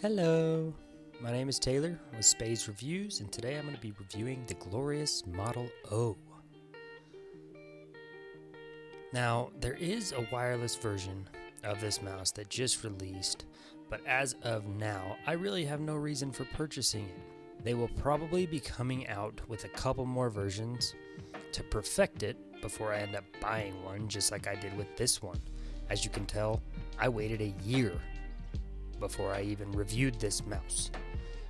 Hello, my name is Taylor with Spades Reviews, and today I'm going to be reviewing the glorious Model O. Now, there is a wireless version of this mouse that just released, but as of now, I really have no reason for purchasing it. They will probably be coming out with a couple more versions to perfect it before I end up buying one, just like I did with this one. As you can tell, I waited a year before I even reviewed this mouse.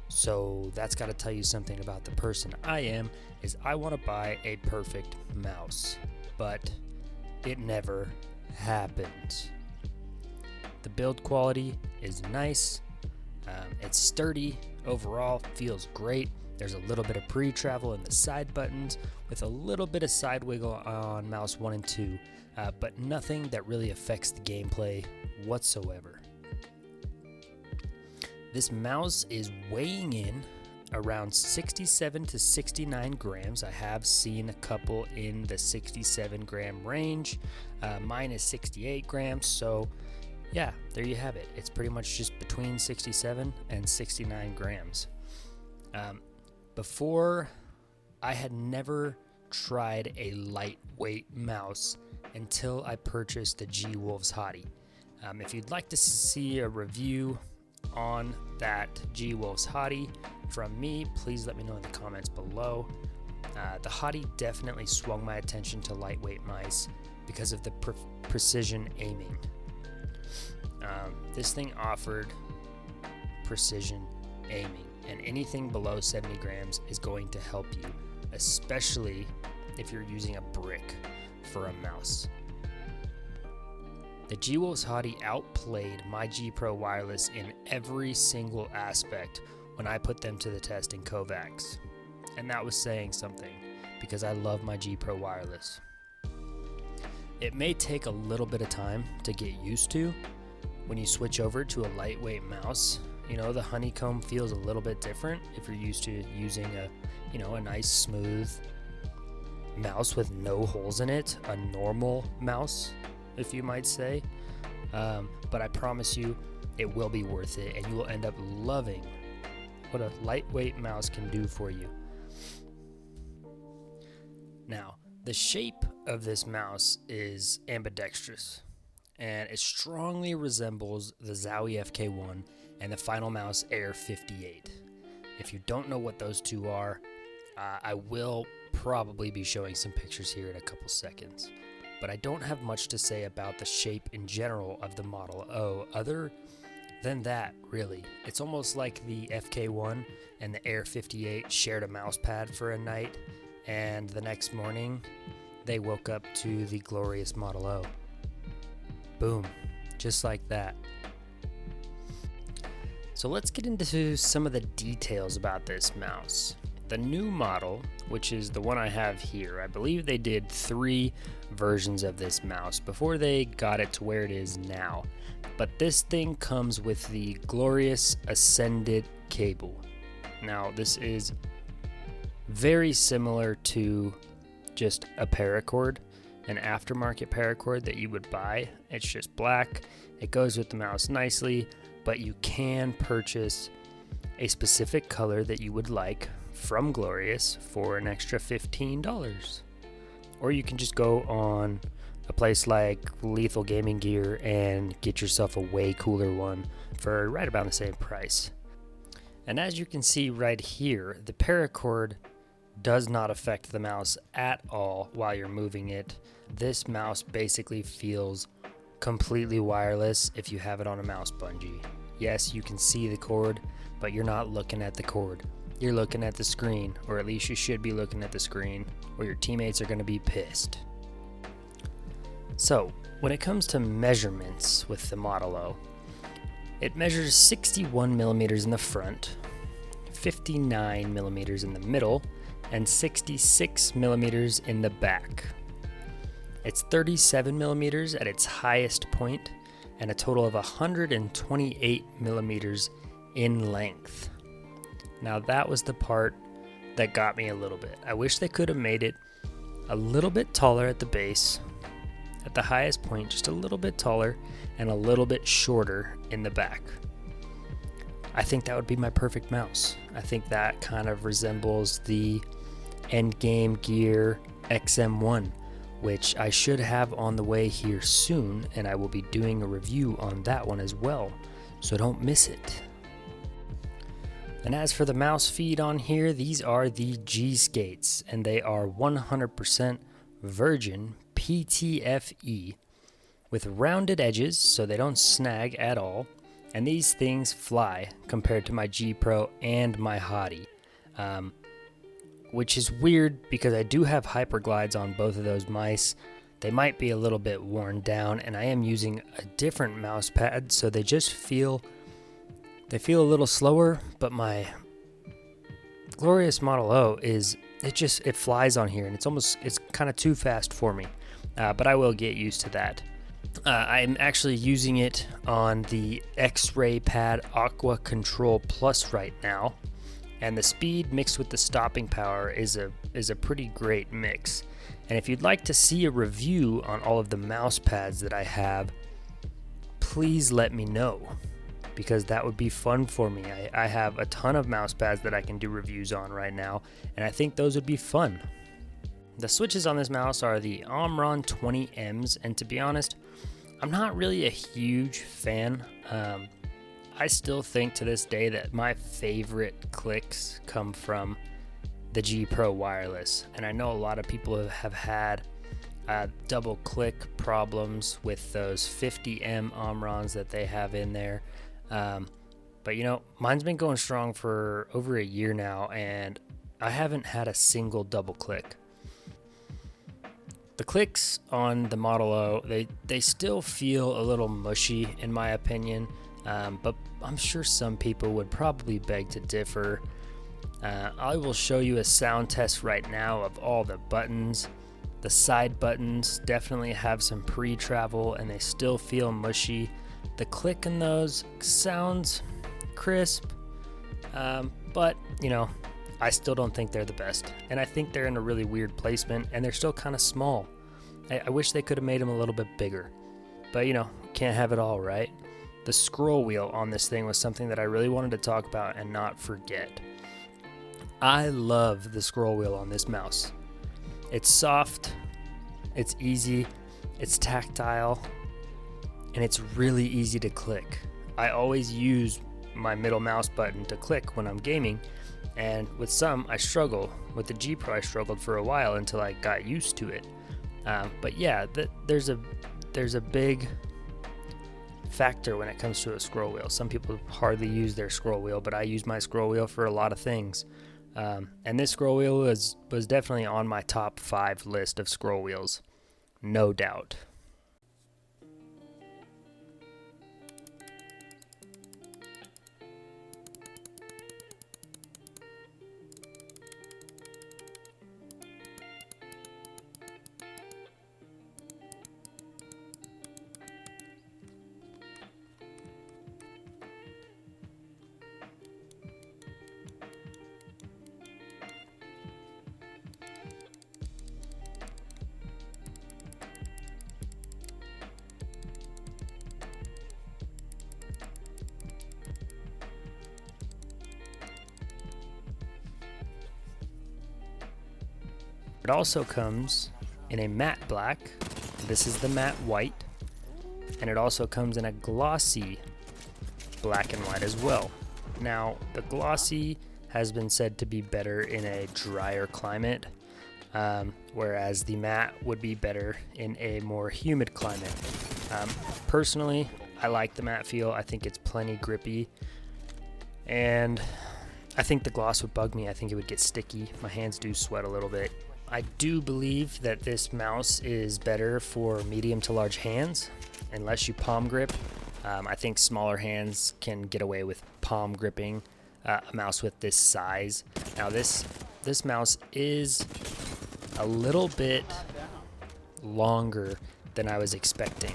So that's got to tell you something about the person I am, is I want to buy a perfect mouse, but it never happens. The build quality is nice, it's sturdy, overall feels great. There's a little bit of pre-travel in the side buttons with a little bit of side wiggle on mouse 1 and 2, but nothing that really affects the gameplay whatsoever. This mouse is weighing in around 67 to 69 grams. I have seen a couple in the 67 gram range. Mine is 68 grams, so yeah, there you have it. It's pretty much just between 67 and 69 grams. Before, I had never tried a lightweight mouse until I purchased the G-Wolves Hottie. If you'd like to see a review on that G-Wolves Hottie from me, please let me know in the comments below. The Hottie definitely swung my attention to lightweight mice because of the precision aiming. This thing offered precision aiming, and anything below 70 grams is going to help you, especially if you're using a brick for a mouse. The G-Wolves Hottie outplayed my G Pro Wireless in every single aspect when I put them to the test in Kovacs. And that was saying something, because I love my G Pro Wireless. It may take a little bit of time to get used to when you switch over to a lightweight mouse. You know, the honeycomb feels a little bit different if you're used to using a nice smooth mouse with no holes in it, a normal mouse, if you might say, but I promise you it will be worth it, and you will end up loving what a lightweight mouse can do for you. Now, the shape of this mouse is ambidextrous, and it strongly resembles the Zowie FK1 and the Final Mouse AIR58. If you don't know what those two are, I will probably be showing some pictures here in a couple seconds. But I don't have much to say about the shape in general of the Model O other than that, really. It's almost like the FK1 and the AIR58 shared a mousepad for a night, and the next morning they woke up to the glorious Model O. Boom, just like that. So let's get into some of the details about this mouse. The new model, which is the one I have here, I believe they did 3 versions of this mouse before they got it to where it is now. But this thing comes with the glorious Ascended cable. Now, this is very similar to just a paracord, an aftermarket paracord that you would buy. It's just black. It goes with the mouse nicely, but you can purchase a specific color that you would like from Glorious for an extra $15. Or you can just go on a place like Lethal Gaming Gear and get yourself a way cooler one for right about the same price. And as you can see right here, the paracord does not affect the mouse at all while you're moving it. This mouse basically feels completely wireless if you have it on a mouse bungee. Yes, you can see the cord, but you're not looking at the cord. You're looking at the screen, or at least you should be looking at the screen, or your teammates are going to be pissed. So, when it comes to measurements with the Model O, it measures 61 millimeters in the front, 59 millimeters in the middle, and 66 millimeters in the back. It's 37 millimeters at its highest point, and a total of 128 millimeters in length. Now that was the part that got me a little bit. I wish they could have made it a little bit taller at the base, at the highest point just a little bit taller, and a little bit shorter in the back. I think that would be my perfect mouse. I think that kind of resembles the Endgame Gear XM1, which I should have on the way here soon, and I will be doing a review on that one as well, so don't miss it. And as for the mouse feed on here, these are the G Skates, and they are 100% virgin PTFE with rounded edges so they don't snag at all, and these things fly compared to my G Pro and my Hottie, which is weird because I do have hyperglides on both of those mice. They might be a little bit worn down, and I am using a different mouse pad, so they just feel a little slower, but my Glorious Model O it flies on here, and it's kind of too fast for me, but I will get used to that. I'm actually using it on the X-Ray Pad Aqua Control Plus right now, and the speed mixed with the stopping power is a pretty great mix. And if you'd like to see a review on all of the mouse pads that I have, please let me know, because that would be fun for me. I have a ton of mouse pads that I can do reviews on right now, and I think those would be fun. The switches on this mouse are the Omron 20Ms, and to be honest, I'm not really a huge fan. I still think to this day that my favorite clicks come from the G Pro wireless, and I know a lot of people have had double click problems with those 50M Omrons that they have in there. But you know, mine's been going strong for over a year now, and I haven't had a single double click. The clicks on the Model O, they still feel a little mushy in my opinion, but I'm sure some people would probably beg to differ. I will show you a sound test right now of all the buttons. The side buttons definitely have some pre-travel, and they still feel mushy. The click in those sounds crisp, but you know, I still don't think they're the best, and I think they're in a really weird placement, and they're still kind of small. I wish they could have made them a little bit bigger, but you know, can't have it all, right? The scroll wheel on this thing was something that I really wanted to talk about and not forget. I love the scroll wheel on this mouse. It's soft, it's easy, it's tactile, and it's really easy to click. I always use my middle mouse button to click when I'm gaming, and with some I struggle. With the G Pro I struggled for a while until I got used to it. But yeah, there's a big factor when it comes to a scroll wheel. Some people hardly use their scroll wheel, but I use my scroll wheel for a lot of things. And this scroll wheel was definitely on my top 5 list of scroll wheels, no doubt. It also comes in a matte black. This is the matte white, and it also comes in a glossy black and white as well. Now, the glossy has been said to be better in a drier climate, whereas the matte would be better in a more humid climate. Personally, I like the matte feel. I think it's plenty grippy, and I think the gloss would bug me. I think it would get sticky. My hands do sweat a little bit. I do believe that this mouse is better for medium to large hands, unless you palm grip. I think smaller hands can get away with palm gripping a mouse with this size. Now this mouse is a little bit longer than I was expecting,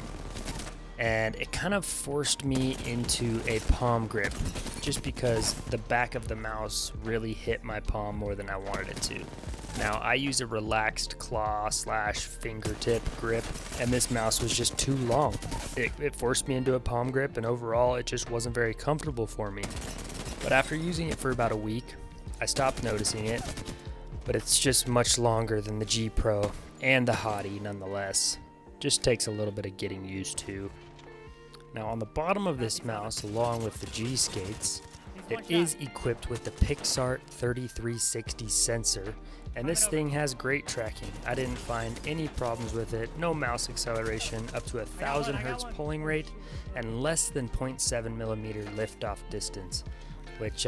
and it kind of forced me into a palm grip just because the back of the mouse really hit my palm more than I wanted it to. Now, I use a relaxed claw / fingertip grip, and this mouse was just too long. It forced me into a palm grip, and overall, it just wasn't very comfortable for me. But after using it for about a week, I stopped noticing it, but it's just much longer than the G Pro and the Hottie nonetheless. Just takes a little bit of getting used to. Now on the bottom of this mouse, along with the G Skates, it is equipped with the Pixart 3360 sensor, and this thing has great tracking. I didn't find any problems with it, no mouse acceleration, up to 1000 Hz polling rate, and less than 0.7 millimeter liftoff distance, which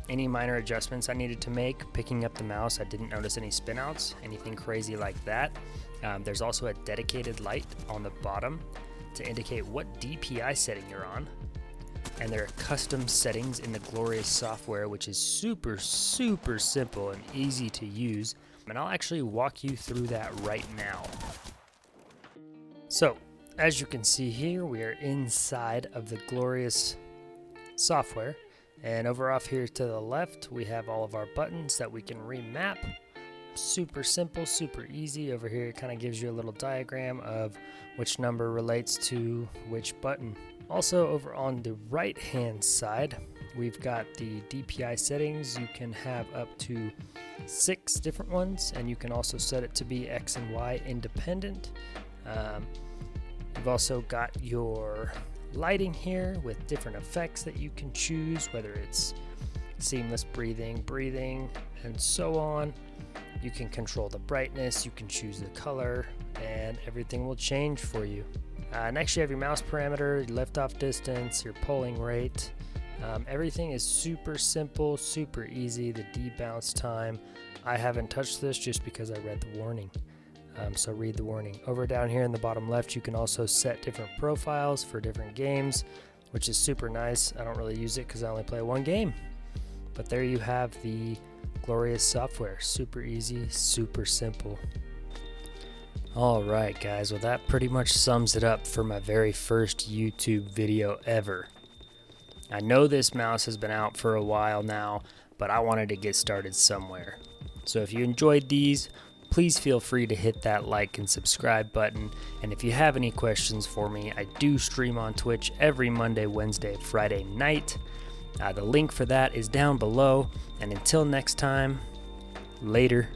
any minor adjustments I needed to make picking up the mouse, I didn't notice any spinouts, anything crazy like that. There's also a dedicated light on the bottom to indicate what DPI setting you're on. And there are custom settings in the glorious software, which is super simple and easy to use. And I'll actually walk you through that right now. So, as you can see here, we are inside of the glorious software. And over off here to the left, we have all of our buttons that we can remap. Super simple, super easy. Over here, it kind of gives you a little diagram of which number relates to which button. Also, over on the right hand side, we've got the DPI settings. You can have up to 6 different ones, and you can also set it to be X and Y independent. You've also got your lighting here with different effects that you can choose, whether it's seamless breathing, and so on. You can control the brightness, you can choose the color, and everything will change for you. Next, you have your mouse parameter, your liftoff distance, your polling rate. Everything is super simple, super easy. The debounce time, I haven't touched this just because I read the warning. So read the warning. Over down here in the bottom left, you can also set different profiles for different games, which is super nice. I don't really use it because I only play one game. But there you have the glorious software. Super easy, super simple. Alright guys, well that pretty much sums it up for my very first YouTube video ever. I know this mouse has been out for a while now, but I wanted to get started somewhere. So if you enjoyed these, please feel free to hit that like and subscribe button. And if you have any questions for me, I do stream on Twitch every Monday, Wednesday, Friday night. The link for that is down below. And until next time, later.